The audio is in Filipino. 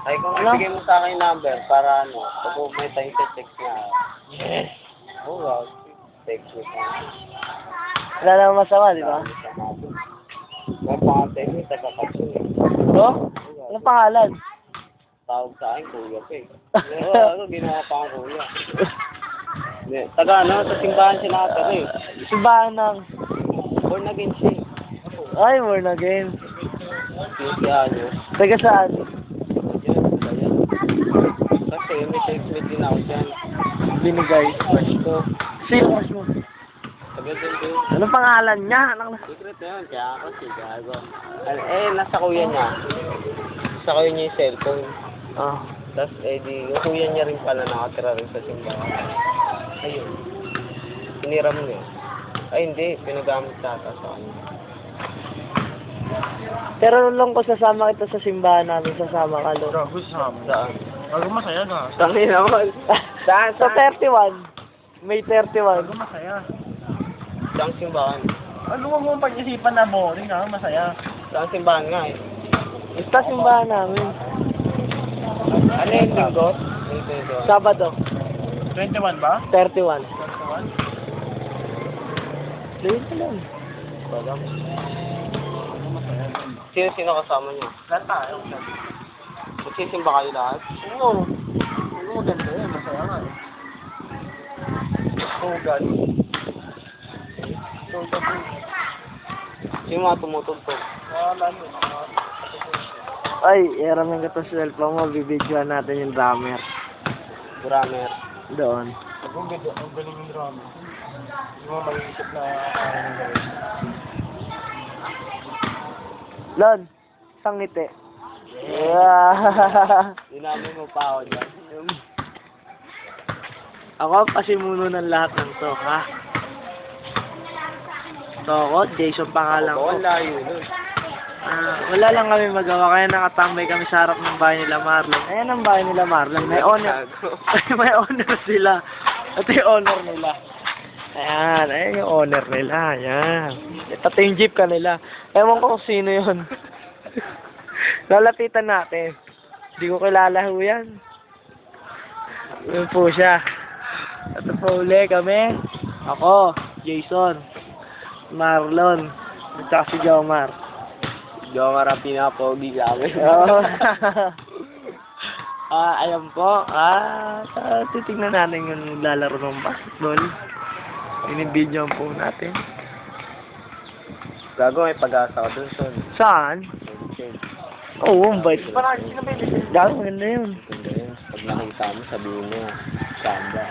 Ay, kung ibigay mo sa akin yung number, para ano, pag may time text na. Yes. Oh, wow. Text mo pa. Wala namang masama, di ba? May pangatay mo, taga-kapso eh. Oh? Anong pangalan? Tawag sa akin, kuya pa eh. Ano, ginawa pa ang kuya. Taga ano, sa simbahan siya nakatira eh. Simbahan ng... Born again siya eh. Ay, born again. Yung ano. Taga saan? Kasi may text me din ako dyan. Binigay. Ito. Sino crush mo? Taga din din. Anong pangalan niya? Secret na yun, kaya ako si Gago. Nasa kuya niya. Nasa kuya niya yung cellphone. Oh. Tapos yung kuya niya rin pala nakatira rin sa simbahan. Ayun. Piniram niya. Ay hindi, pinagamit tata sa kanya. Pero lang ko sasama kita sa simbahan namin, sasama ka doon. Gago sasama. Saan? Gago masaya na. Tangi naman. Saan? Sa 31. May 31. Gago masaya. Saan simbahan? Ano mo mong pag-isipan na boring ha? Masaya. Saan simbahan nga eh? Basta simbahan namin. Ano yung linggo? Sabado. 21 ba? 31. 21? Late na lang. Walang. Gago masaya. Sino kasama niyo? Lahat tayo. Magsisimba kayo lahat? Oo. Ano maganda yan? Masaya nga eh. Sugal. Sino mga tumutugtog? Wala mo. Ay, eramin ka to sa cellphone mo, bibidyoan natin yung drummer. Drummer. Doon. Ang galing yung drama. Hindi mo mag-iisip na kaya nang gawin. Lon, isang ngiti. Yeah. Dinami mo pa ako dyan. Ako, pasimuno ng lahat ng to, ha? So, ako, Jason pangalan ko. Wala yun. Wala lang kami magawa, kaya nakatambay kami sa harap ng bahay nila Marlon. Ayan ang bahay nila Marlon. May owner. May owner sila. Ito yung owner nila. Ayan, ayan yung owner nila. Ayan. Ito yung jeep kanila. Ewan ko kung sino yun. Lalapitan natin. Hindi ko kilala ho yan. Yun po siya. Ito po uli kami. Ako, Jason, Marlon, at saka si Jomar. Jomar ang pinapogi sa amin. Oo. Ayan po. Titignan natin yung lalaro ng basketball. Inibidyoan po natin. Gago, may pag-asa ko dun, son. Saan? Oo, ang bait. Gago, maganda yun. Pag nakita mo, sabihin mo, samba.